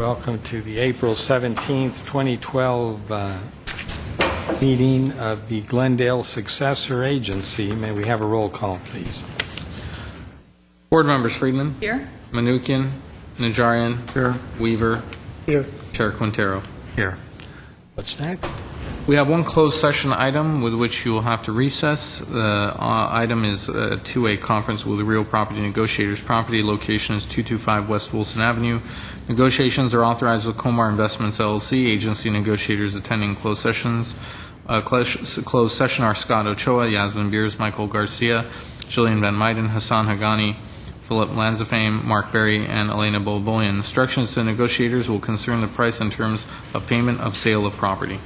Welcome to the April 17th, 2012 meeting of the Glendale Successor Agency. May we have a roll call, please? Board members: Friedman. Here. Manukian. Najarian. Here. Weaver. Here. Chair Quintero. Here. What's next? We have one closed session item with which you will have to recess. The item is a two-way conference with the real property negotiators. Property location is 225 West Wilson Avenue. Negotiations are authorized with Comar Investments, LLC. Agency negotiators attending closed sessions. Closed session are Scott Ochoa, Yasmin Beers, Michael Garcia, Jillian Van Meiden, Hassan Hagani, Philip Lanzafame, Mark Berry, and Elena Bolboyan. Instructions to negotiators will concern the price and terms of payment of sale of property.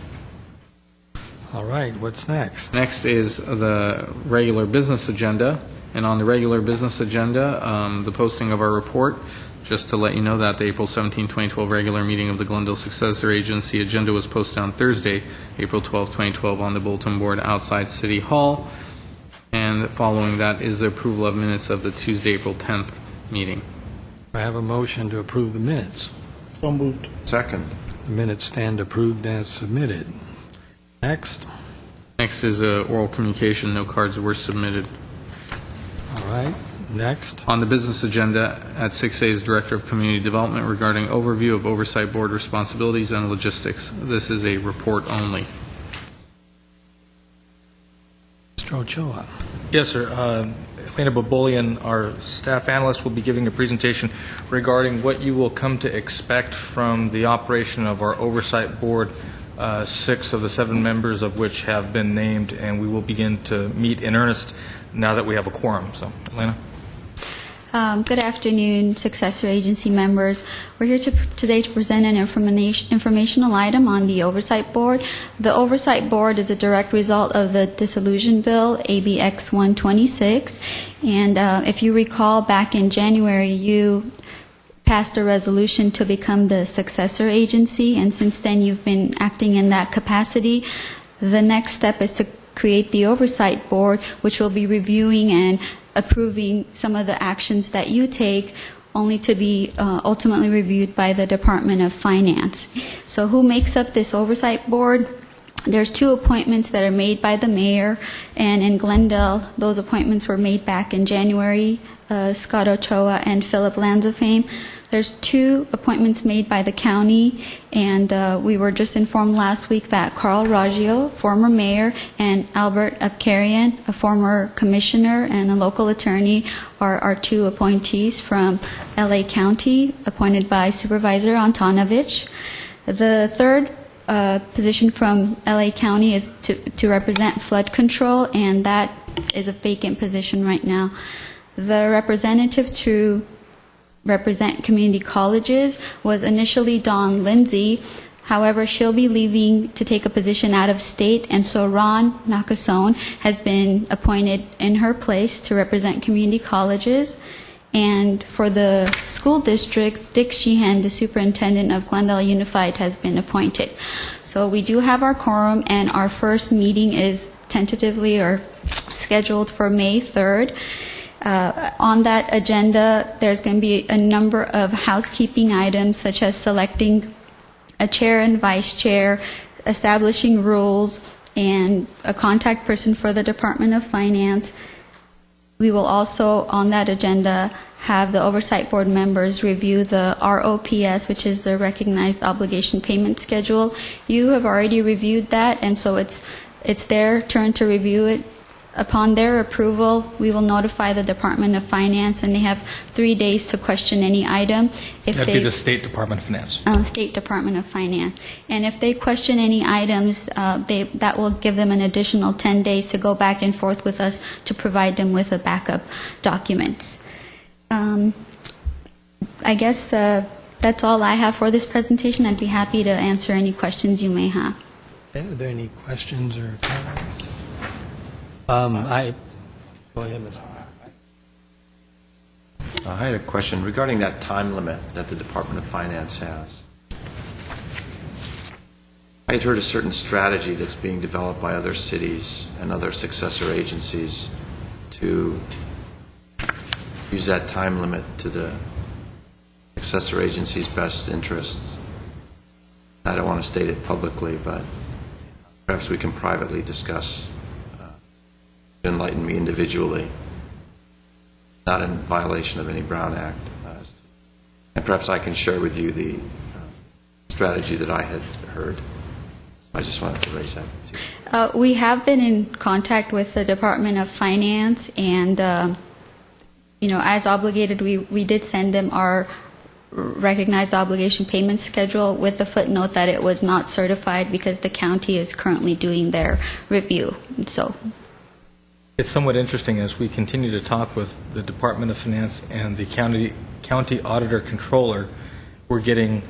All right, what's next? Next is the regular business agenda, and on the regular business agenda, the posting of our report. Just to let you know that the April 17, 2012 regular meeting of the Glendale Successor Agency agenda was posted on Thursday, April 12, 2012 on the bulletin board outside City Hall, and following that is the approval of minutes of the Tuesday, April 10th meeting. I have a motion to approve the minutes. So moved. Second. The minutes stand approved as submitted. Next. Next is oral communication. No cards were submitted. All right, next. On the business agenda at 6A is Director of Community Development regarding overview of Oversight Board responsibilities and logistics. This is a report only. Mr. Ochoa. Yes, sir. Elena Bolboyan, our staff analyst, will be giving a presentation regarding what you will come to expect from the operation of our Oversight Board. 6 of the 7 members of which have been named, and we will begin to meet in earnest now that we have a quorum. So, Elena. Good afternoon, Successor Agency members. We're here today to present an informational item on the Oversight Board. The Oversight Board is a direct result of the Dissolution Bill, ABX 126. And if you recall, back in January, you passed a resolution to become the successor agency, and since then you've been acting in that capacity. The next step is to create the Oversight Board, which will be reviewing and approving some of the actions that you take, only to be ultimately reviewed by the Department of Finance. So who makes up this Oversight Board? There's 2 appointments that are made by the mayor, and in Glendale, those appointments were made back in January, Scott Ochoa and Philip Lanzafame. There's 2 appointments made by the county, and we were just informed last week that Carl Raggio, former mayor, and Albert Abkarian, a former commissioner and a local attorney, are our 2 appointees from LA County, appointed by Supervisor Antonovich. The third position from LA County is to represent flood control, and that is a vacant position right now. The representative to represent community colleges was initially Dawn Lindsay. However, she'll be leaving to take a position out of state, and so Ron Nakasone has been appointed in her place to represent community colleges. And for the school districts, Dick Sheehan, the superintendent of Glendale Unified, has been appointed. So we do have our quorum, and our first meeting is tentatively or scheduled for May 3rd. On that agenda, there's going to be a number of housekeeping items, such as selecting a chair and vice chair, establishing rules, and a contact person for the Department of Finance. We will also, on that agenda, have the Oversight Board members review the ROPS, which is the Recognized Obligation Payment Schedule. You have already reviewed that, and so it's their turn to review it. Upon their approval, we will notify the Department of Finance, and they have 3 days to question any item. That'd be the State Department of Finance. State Department of Finance. And if they question any items, that will give them an additional 10 days to go back and forth with us to provide them with a backup documents. I guess that's all I have for this presentation. I'd be happy to answer any questions you may have. Are there any questions or comments? Go ahead, Mr. I had a question regarding that time limit that the Department of Finance has. I had heard a certain strategy that's being developed by other cities and other successor agencies to use that time limit to the successor agency's best interests. I don't want to state it publicly, but perhaps we can privately discuss, enlighten me individually, not in violation of any Brown Act. And perhaps I can share with you the strategy that I had heard. I just wanted to raise that with you. We have been in contact with the Department of Finance, and as obligated, we did send them our recognized obligation payment schedule with the footnote that it was not certified because the county is currently doing their review. So It's somewhat interesting as we continue to talk with the Department of Finance and the county auditor controller, we're getting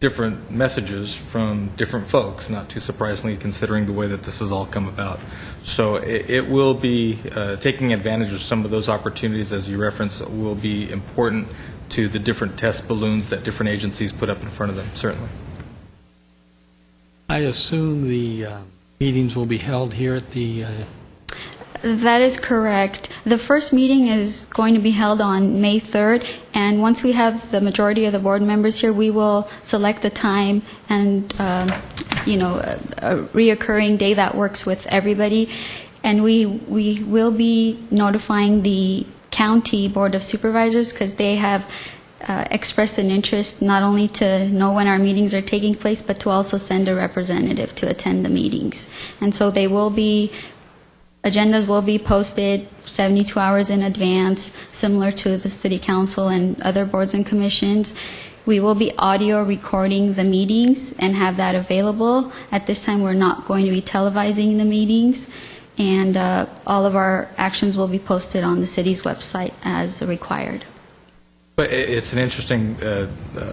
different messages from different folks, not too surprisingly considering the way that this has all come about. So it will be taking advantage of some of those opportunities, as you referenced, will be important to the different test balloons that different agencies put up in front of them, certainly. I assume the meetings will be held here at the, that is correct. The first meeting is going to be held on May 3rd, and once we have the majority of the board members here, we will select a time and, a reoccurring day that works with everybody. And we will be notifying the County Board of Supervisors because they have expressed an interest not only to know when our meetings are taking place, but to also send a representative to attend the meetings. And so agendas will be posted 72 hours in advance, similar to the City Council and other boards and commissions. We will be audio recording the meetings and have that available. At this time, we're not going to be televising the meetings, and all of our actions will be posted on the city's website as required. But it's an interesting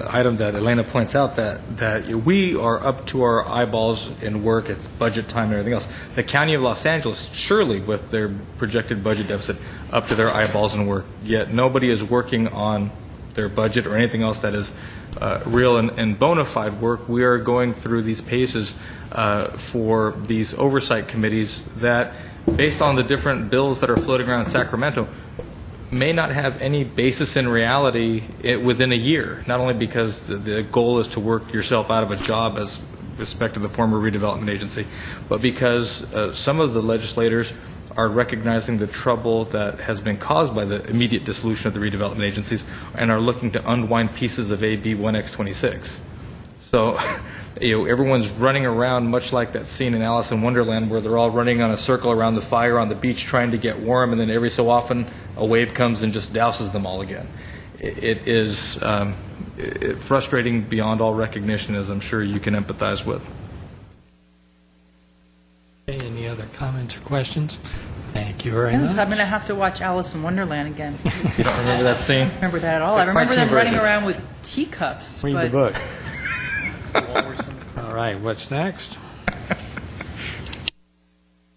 item that Elena points out, that we are up to our eyeballs in work. It's budget time and everything else. The County of Los Angeles, surely with their projected budget deficit, up to their eyeballs in work, yet nobody is working on their budget or anything else that is real and bona fide work. We are going through these paces for these oversight committees that, based on the different bills that are floating around Sacramento, may not have any basis in reality within a year, not only because the goal is to work yourself out of a job as respect to the former redevelopment agency, but because some of the legislators are recognizing the trouble that has been caused by the immediate dissolution of the redevelopment agencies and are looking to unwind pieces of AB 1X26. So everyone's running around much like that scene in Alice in Wonderland where they're all running on a circle around the fire on the beach trying to get warm, and then every so often a wave comes and just douses them all again. It is frustrating beyond all recognition, as I'm sure you can empathize with. any other comments or questions? Thank you very much. Yes, I'm going to have to watch Alice in Wonderland again. You don't remember that scene? I don't remember that at all. I remember them running around with teacups. Read the but book. All right, what's next?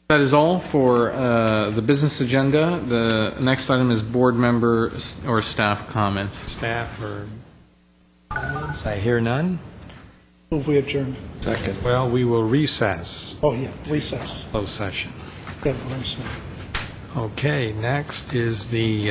That is all for the business agenda. The next item is board member or staff comments. Staff or comments? I hear none. Move we adjourn. Second. Well, we will recess, Oh, yeah, recess. closed session. Yeah, recess. Okay, next is the